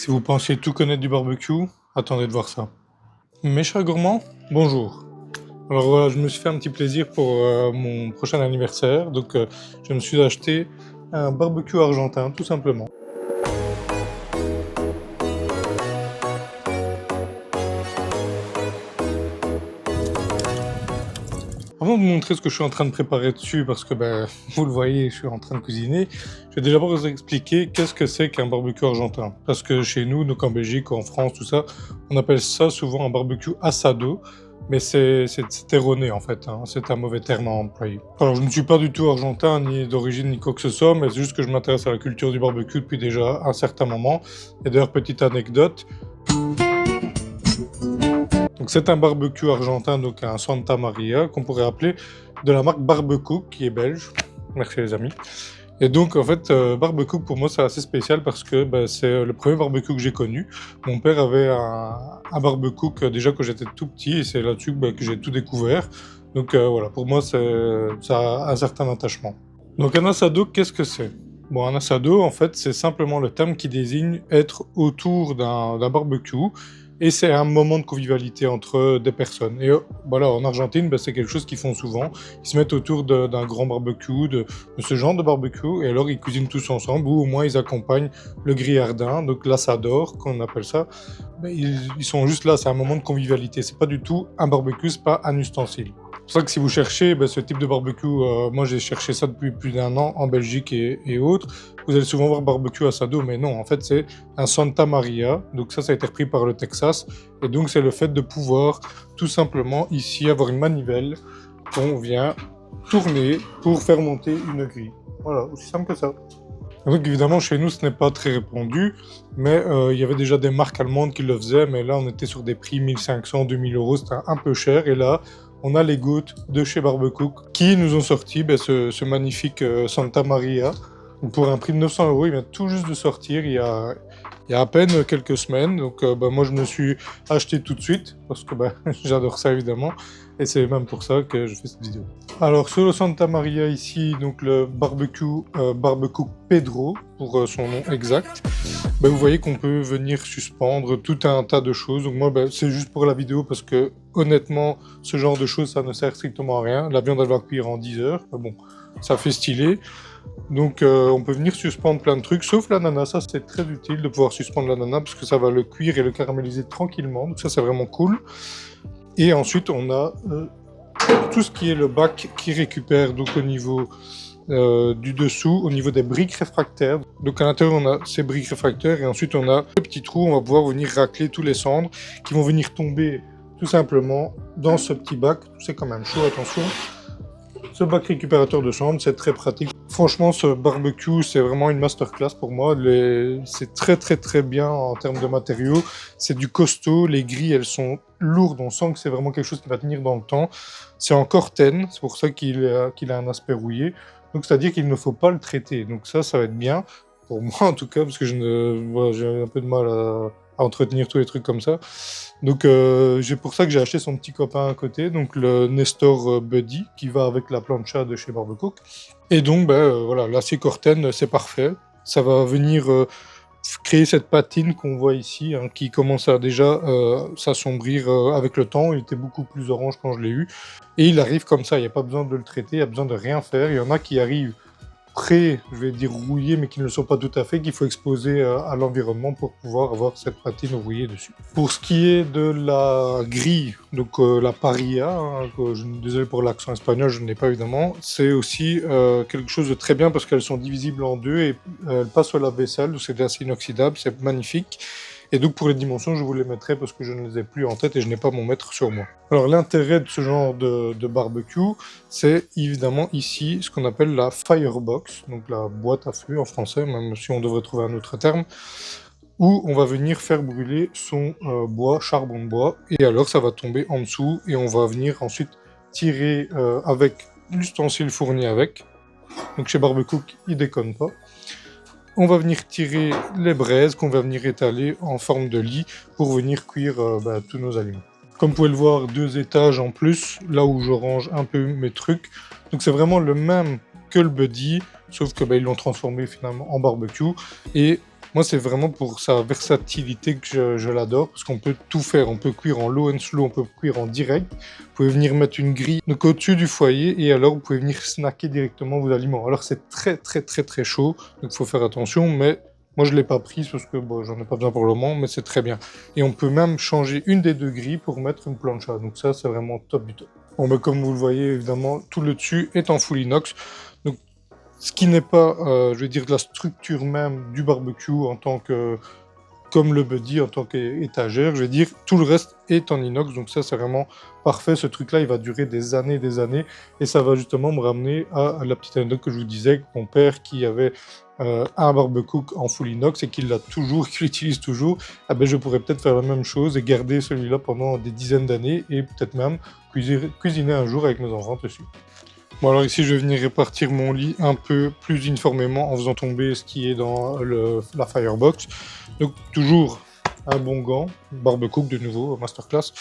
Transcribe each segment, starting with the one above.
Si vous pensiez tout connaître du barbecue, attendez de voir ça. Mes chers gourmands, bonjour. Alors voilà, je me suis fait un petit plaisir pour mon prochain anniversaire, donc je me suis acheté un barbecue argentin, tout simplement. Avant de vous montrer ce que je suis en train de préparer dessus, parce que vous le voyez, je suis en train de cuisiner, je vais déjà vous expliquer qu'est-ce que c'est qu'un barbecue argentin. Parce que chez nous, donc en Belgique, en France, tout ça, on appelle ça souvent un barbecue asado, mais c'est erroné en fait, hein. C'est un mauvais terme à employer. Alors je ne suis pas du tout argentin, ni d'origine, ni quoi que ce soit, mais c'est juste que je m'intéresse à la culture du barbecue depuis déjà un certain moment. Et d'ailleurs, petite anecdote, donc c'est un barbecue argentin, donc un Santa Maria, qu'on pourrait appeler de la marque Barbecook, qui est belge. Merci les amis. Et donc en fait, Barbecook pour moi c'est assez spécial parce que c'est le premier barbecue que j'ai connu. Mon père avait un barbecue déjà quand j'étais tout petit et c'est là-dessus que j'ai tout découvert. Donc voilà, pour moi ça a un certain attachement. Donc un asado, qu'est-ce que c'est? Bon, un asado, en fait, c'est simplement le terme qui désigne être autour d'un barbecue, et c'est un moment de convivialité entre des personnes. Et voilà, en Argentine, c'est quelque chose qu'ils font souvent. Ils se mettent autour d'un grand barbecue, de ce genre de barbecue, et alors ils cuisinent tous ensemble, ou au moins ils accompagnent le grillardin, donc l'asador, qu'on appelle ça. Ils sont juste là, c'est un moment de convivialité. C'est pas du tout un barbecue, c'est pas un ustensile. C'est pour ça que si vous cherchez ce type de barbecue, moi j'ai cherché ça depuis plus d'un an en Belgique et autres, vous allez souvent voir barbecue asado, mais non, en fait c'est un Santa Maria, donc ça a été repris par le Texas, et donc c'est le fait de pouvoir tout simplement ici avoir une manivelle qu'on vient tourner pour faire monter une grille. Voilà, aussi simple que ça. Donc évidemment chez nous ce n'est pas très répandu, mais il y avait déjà des marques allemandes qui le faisaient, mais là on était sur des prix 1500, 2000 euros, c'était un peu cher, et là on a les gouttes de chez Barbecook qui nous ont sorti ce magnifique Santa Maria. Donc, pour un prix de 900 euros, il vient tout juste de sortir il y a à peine quelques semaines. Donc moi je me suis acheté tout de suite parce que j'adore ça évidemment, et c'est même pour ça que je fais cette vidéo. Alors sur le Santa Maria ici, donc le barbecue Pedro pour son nom exact, vous voyez qu'on peut venir suspendre tout un tas de choses. Donc moi c'est juste pour la vidéo parce que honnêtement ce genre de choses ça ne sert strictement à rien. La viande elle va cuire en 10 heures, mais bon ça fait stylé. Donc on peut venir suspendre plein de trucs, sauf l'ananas, ça c'est très utile de pouvoir suspendre l'ananas parce que ça va le cuire et le caraméliser tranquillement, donc ça c'est vraiment cool. Et ensuite on a tout ce qui est le bac qui récupère donc au niveau du dessous, au niveau des briques réfractaires. Donc à l'intérieur on a ces briques réfractaires et ensuite on a le petit trou, on va pouvoir venir racler tous les cendres qui vont venir tomber tout simplement dans ce petit bac. C'est quand même chaud, attention. Ce bac récupérateur de cendres, c'est très pratique. Franchement, ce barbecue, c'est vraiment une masterclass pour moi. C'est très bien en termes de matériaux. C'est du costaud. Les grilles, elles sont lourdes. On sent que c'est vraiment quelque chose qui va tenir dans le temps. C'est en corten. C'est pour ça qu'il a un aspect rouillé. Donc, c'est-à-dire qu'il ne faut pas le traiter. Donc ça va être bien. Pour moi, en tout cas, parce que voilà, j'ai un peu de mal à entretenir tous les trucs comme ça. Donc j'ai pour ça que j'ai acheté son petit copain à côté, donc le Nestor Buddy, qui va avec la plancha de chez Barbecook. Et donc voilà, l'acier Corten, c'est parfait. Ça va venir créer cette patine qu'on voit ici, hein, qui commence à déjà s'assombrir avec le temps. Il était beaucoup plus orange quand je l'ai eu. Et il arrive comme ça, il n'y a pas besoin de le traiter, il n'y a besoin de rien faire. Il y en a qui arrivent prêts, je vais dire rouillés, mais qui ne le sont pas tout à fait, qu'il faut exposer à l'environnement pour pouvoir avoir cette patine rouillée dessus. Pour ce qui est de la grille, donc la parilla, hein, désolé pour l'accent espagnol, je n'ai pas évidemment, c'est aussi quelque chose de très bien parce qu'elles sont divisibles en deux et elles passent au lave-vaisselle, c'est de l'acier inoxydable, c'est magnifique. Et donc pour les dimensions, je vous les mettrai parce que je ne les ai plus en tête et je n'ai pas mon mètre sur moi. Alors l'intérêt de ce genre de barbecue, c'est évidemment ici ce qu'on appelle la firebox, donc la boîte à feu en français, même si on devrait trouver un autre terme, où on va venir faire brûler son bois, charbon de bois, et alors ça va tomber en dessous et on va venir ensuite tirer avec l'ustensile fourni avec. Donc chez Barbecook, ils déconnent pas. On va venir tirer les braises qu'on va venir étaler en forme de lit pour venir cuire tous nos aliments. Comme vous pouvez le voir, 2 étages en plus, là où je range un peu mes trucs. Donc c'est vraiment le même que le buddy, sauf que ils l'ont transformé finalement en barbecue. Et Moi, c'est vraiment pour sa versatilité que je l'adore, parce qu'on peut tout faire. On peut cuire en low and slow, on peut cuire en direct. Vous pouvez venir mettre une grille donc au-dessus du foyer et alors vous pouvez venir snacker directement vos aliments. Alors c'est très très très très chaud, donc il faut faire attention, mais moi je ne l'ai pas prise parce que bon, j'en ai pas besoin pour le moment, mais c'est très bien. Et on peut même changer une des deux grilles pour mettre une plancha, donc ça c'est vraiment top du top. Bon, bah, comme vous le voyez, évidemment, tout le dessus est en full inox. Donc, ce qui n'est pas, je vais dire, de la structure même du barbecue en tant que, comme le buddy, en tant qu'étagère, je vais dire, tout le reste est en inox. Donc ça, c'est vraiment parfait. Ce truc-là, il va durer des années. Et ça va justement me ramener à la petite anecdote que je vous disais, que mon père qui avait un barbecue en full inox et qu'il l'a toujours, qu'il l'utilise toujours, ah ben, je pourrais peut-être faire la même chose et garder celui-là pendant des dizaines d'années et peut-être même cuisiner un jour avec mes enfants dessus. Bon alors ici je vais venir répartir mon lit un peu plus uniformément en faisant tomber ce qui est dans la firebox. Donc toujours un bon gant, barbecue de nouveau, masterclass.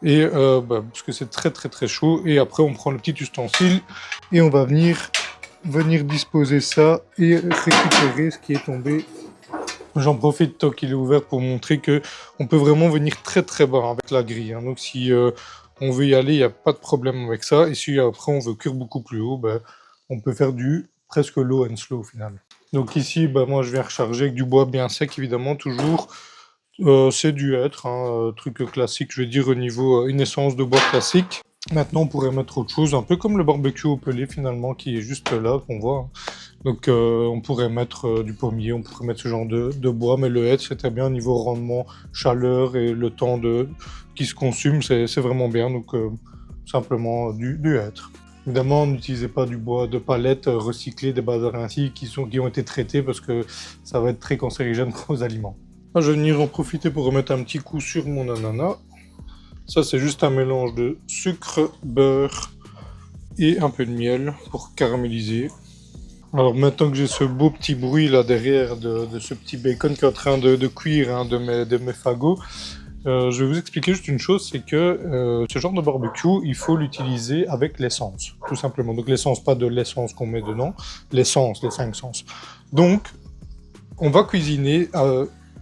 Et parce que c'est très très très chaud. Et après on prend le petit ustensile et on va venir disposer ça et récupérer ce qui est tombé. J'en profite tant qu'il est ouvert pour montrer que on peut vraiment venir très très bas avec la grille. Hein. Donc si on veut y aller, il n'y a pas de problème avec ça. Et si après on veut cuire beaucoup plus haut, ben, on peut faire du presque low and slow au final. Donc ici, ben, moi je viens recharger avec du bois bien sec évidemment, toujours. C'est du hêtre, hein, truc classique, je vais dire au niveau une essence de bois classique. Maintenant on pourrait mettre autre chose, un peu comme le barbecue au pelé finalement qui est juste là qu'on voit. Hein. Donc on pourrait mettre du pommier, on pourrait mettre ce genre de bois, mais le hêtre c'est très bien au niveau rendement, chaleur et le temps qui se consume, c'est vraiment bien. Donc simplement du hêtre. Évidemment, n'utilisez pas du bois de palette recyclé, des bazars ainsi qui ont été traités parce que ça va être très cancérigène pour vos aliments. Je vais venir en profiter pour remettre un petit coup sur mon ananas. Ça, c'est juste un mélange de sucre, beurre et un peu de miel pour caraméliser. Alors maintenant que j'ai ce beau petit bruit là derrière de ce petit bacon qui est en train de cuire hein, de mes fagots, je vais vous expliquer juste une chose, c'est que ce genre de barbecue, il faut l'utiliser avec l'essence, tout simplement. Donc l'essence, pas de l'essence qu'on met dedans, l'essence, les 5 sens. Donc, on va cuisiner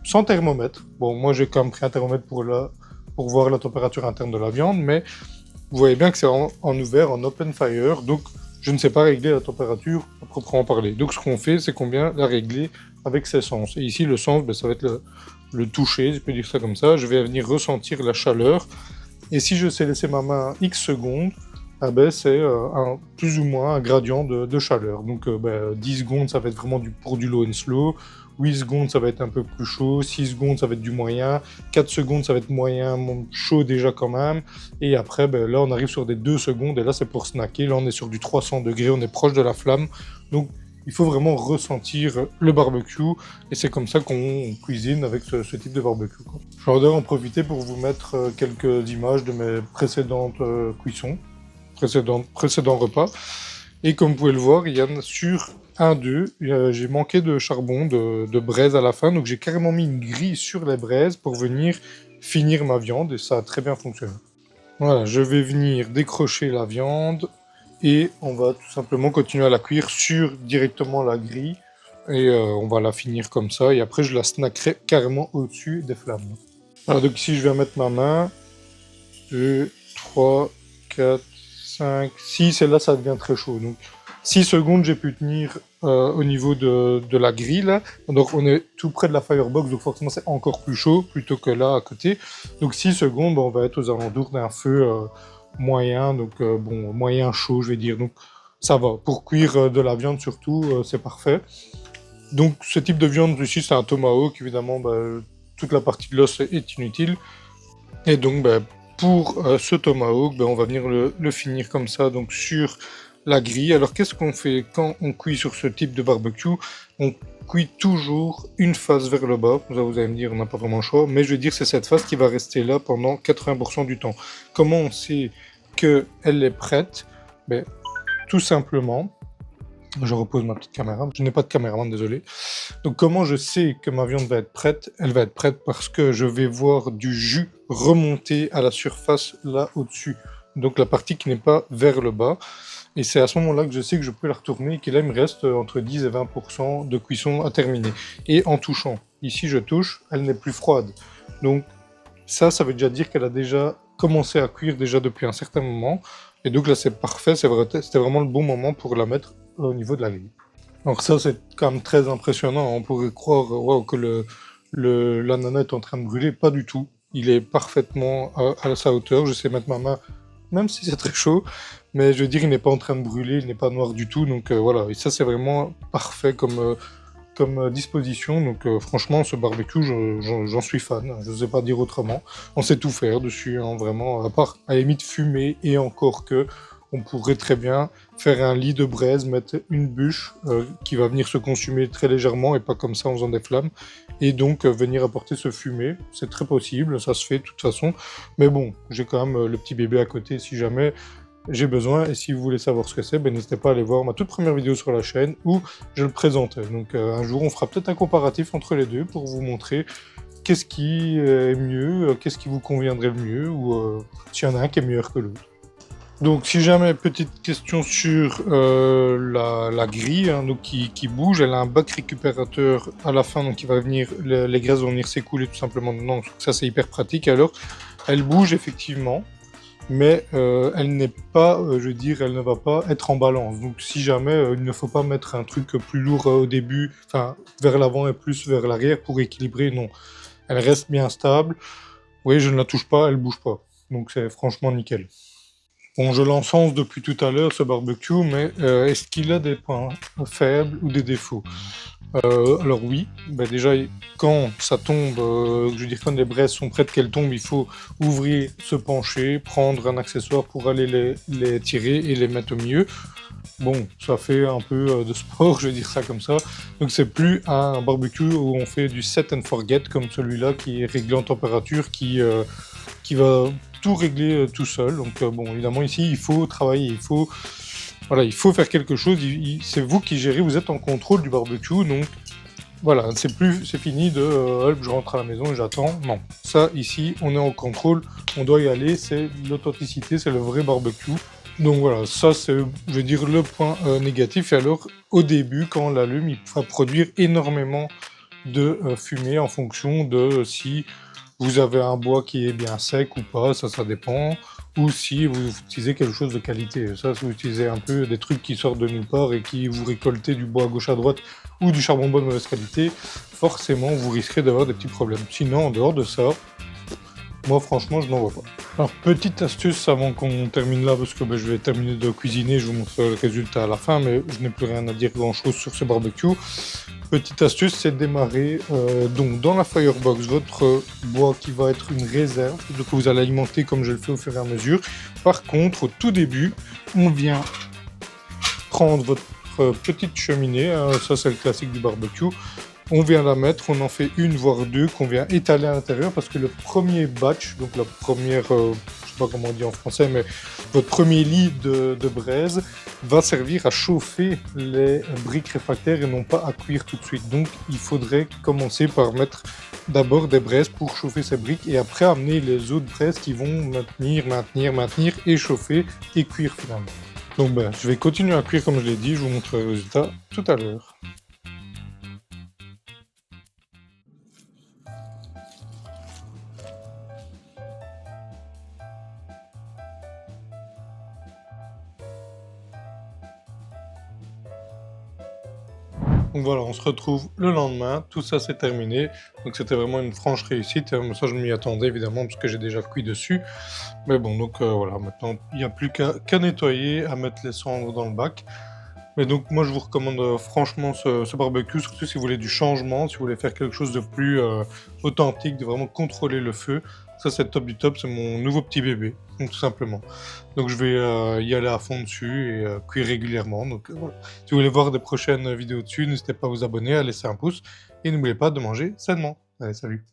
sans thermomètre. Bon, moi j'ai quand même pris un thermomètre pour voir la température interne de la viande, mais vous voyez bien que c'est en ouvert, en open fire, donc je ne sais pas régler la température à proprement parler. Donc ce qu'on fait, c'est qu'on vient la régler avec ses sens. Et ici, le sens, ben, ça va être le toucher, je peux dire ça comme ça. Je vais venir ressentir la chaleur. Et si je sais laisser ma main X secondes, ah ben, c'est plus ou moins un gradient de chaleur. Donc 10 secondes, ça va être vraiment pour du low and slow. 8 secondes, ça va être un peu plus chaud. 6 secondes, ça va être du moyen. 4 secondes, ça va être moyen, chaud déjà quand même. Et après, ben, là, on arrive sur des 2 secondes. Et là, c'est pour snacker. Là, on est sur du 300 degrés. On est proche de la flamme. Donc, il faut vraiment ressentir le barbecue. Et c'est comme ça qu'on cuisine avec ce type de barbecue. Je vais en profiter pour vous mettre quelques images de mes précédentes cuissons. Précédents repas. Et comme vous pouvez le voir, il y en a sur un d'eux, j'ai manqué de charbon, de braise à la fin, donc j'ai carrément mis une grille sur les braises pour venir finir ma viande, et ça a très bien fonctionné. Voilà, je vais venir décrocher la viande, et on va tout simplement continuer à la cuire sur directement la grille, et on va la finir comme ça, et après je la snackerai carrément au-dessus des flammes. Alors donc ici je vais mettre ma main, 2, 3, 4, 5, 6, et là ça devient très chaud. Donc 6 secondes j'ai pu tenir au niveau de la grille là. Donc on est tout près de la firebox, donc forcément c'est encore plus chaud plutôt que là à côté. Donc 6 secondes, on va être aux alentours d'un feu moyen, donc moyen chaud je vais dire. Donc ça va, pour cuire de la viande surtout, c'est parfait. Donc ce type de viande ici c'est un tomahawk, évidemment toute la partie de l'os est inutile. Et donc pour ce tomahawk, on va venir le finir comme ça, donc sur la grille. Alors qu'est-ce qu'on fait quand on cuit sur ce type de barbecue? On cuit toujours une face vers le bas. Vous allez me dire, on n'a pas vraiment le choix, mais je veux dire, c'est cette face qui va rester là pendant 80% du temps. Comment on sait qu'elle est prête? Tout simplement, je repose ma petite caméra. Je n'ai pas de caméraman, désolé. Donc comment je sais que ma viande va être prête? Elle va être prête parce que je vais voir du jus remonter à la surface là au-dessus. donc la partie qui n'est pas vers le bas. Et c'est à ce moment-là que je sais que je peux la retourner et que là il me reste entre 10 et 20% de cuisson à terminer. Et en touchant, ici je touche, elle n'est plus froide. Donc ça veut déjà dire qu'elle a déjà commencé à cuire déjà depuis un certain moment. Et donc là c'est parfait, c'était vraiment le bon moment pour la mettre au niveau de la grille. Alors ça c'est quand même très impressionnant, on pourrait croire wow, que l'ananas est en train de brûler, pas du tout. Il est parfaitement à sa hauteur, je sais mettre ma main, même si c'est très chaud, mais je veux dire il n'est pas en train de brûler, il n'est pas noir du tout, donc voilà, et ça c'est vraiment parfait comme disposition. Donc franchement, ce barbecue, j'en suis fan, je ne sais pas dire autrement. On sait tout faire dessus, hein, vraiment, à part à la limite fumer, et encore que on pourrait très bien faire un lit de braise, mettre une bûche qui va venir se consumer très légèrement et pas comme ça en faisant des flammes, et donc venir apporter ce fumé. C'est très possible, ça se fait de toute façon. Mais bon, j'ai quand même le petit bébé à côté si jamais j'ai besoin, et si vous voulez savoir ce que c'est, ben, n'hésitez pas à aller voir ma toute première vidéo sur la chaîne où je le présentais. Donc un jour on fera peut-être un comparatif entre les deux pour vous montrer qu'est-ce qui est mieux, qu'est-ce qui vous conviendrait le mieux, ou s'il y en a un qui est meilleur que l'autre. Donc si jamais, petite question sur la grille hein, donc qui bouge, elle a un bac récupérateur à la fin, donc il va venir, les graisses vont venir s'écouler tout simplement dedans, donc ça c'est hyper pratique. Alors elle bouge effectivement, mais elle n'est pas, je veux dire, elle ne va pas être en balance. Donc si jamais, il ne faut pas mettre un truc plus lourd au début, enfin vers l'avant et plus vers l'arrière pour équilibrer, non. Elle reste bien stable. Oui, je ne la touche pas, elle bouge pas. Donc c'est franchement nickel. Bon, je l'encense depuis tout à l'heure, ce barbecue, mais est-ce qu'il a des points faibles ou des défauts? Alors oui, bah déjà quand ça tombe, je veux dire quand les braises sont prêtes qu'elles tombent, il faut ouvrir, se pencher, prendre un accessoire pour aller les tirer et les mettre au milieu. Bon, ça fait un peu de sport, je vais dire ça comme ça. Donc c'est plus un barbecue où on fait du set and forget comme celui-là qui est réglé en température, qui va tout régler tout seul. Donc bon, évidemment ici il faut travailler, voilà, il faut faire quelque chose, c'est vous qui gérez, vous êtes en contrôle du barbecue, donc voilà, c'est fini de hop, je rentre à la maison et j'attends. Non, ça ici, on est en contrôle, on doit y aller, c'est l'authenticité, c'est le vrai barbecue. Donc voilà, ça c'est, je veux dire, le point négatif. Et alors, au début, quand on l'allume, il va produire énormément de fumée en fonction de si vous avez un bois qui est bien sec ou pas, ça dépend. Ou si vous utilisez quelque chose de qualité. Ça, si vous utilisez un peu des trucs qui sortent de nulle part et qui vous récoltez du bois à gauche à droite ou du charbon bois de mauvaise qualité, forcément vous risquerez d'avoir des petits problèmes. Sinon, en dehors de ça, moi franchement je n'en vois pas. Alors petite astuce avant qu'on termine là, parce que je vais terminer de cuisiner, je vous montrerai le résultat à la fin, mais je n'ai plus rien à dire grand chose sur ce barbecue. Petite astuce, c'est de démarrer donc dans la firebox votre bois qui va être une réserve, que vous allez alimenter comme je le fais au fur et à mesure. Par contre, au tout début, on vient prendre votre petite cheminée, hein, ça c'est le classique du barbecue. On vient la mettre, on en fait une voire deux qu'on vient étaler à l'intérieur parce que le premier batch, donc la première, je sais pas comment on dit en français, mais votre premier lit de braise va servir à chauffer les briques réfractaires et non pas à cuire tout de suite. Donc il faudrait commencer par mettre d'abord des braises pour chauffer ces briques et après amener les autres braises qui vont maintenir et chauffer et cuire finalement. Donc je vais continuer à cuire comme je l'ai dit, je vous montrerai le résultat tout à l'heure. Donc voilà, on se retrouve le lendemain, tout ça c'est terminé, donc c'était vraiment une franche réussite, ça je m'y attendais évidemment parce que j'ai déjà cuit dessus, mais bon donc voilà, maintenant il n'y a plus qu'à nettoyer, à mettre les cendres dans le bac. Mais donc moi je vous recommande franchement ce barbecue, surtout si vous voulez du changement, si vous voulez faire quelque chose de plus authentique, de vraiment contrôler le feu. Ça c'est le top du top, c'est mon nouveau petit bébé, donc, tout simplement. Donc je vais y aller à fond dessus et cuire régulièrement. Donc voilà. Si vous voulez voir des prochaines vidéos dessus, n'hésitez pas à vous abonner, à laisser un pouce et n'oubliez pas de manger sainement. Allez, salut!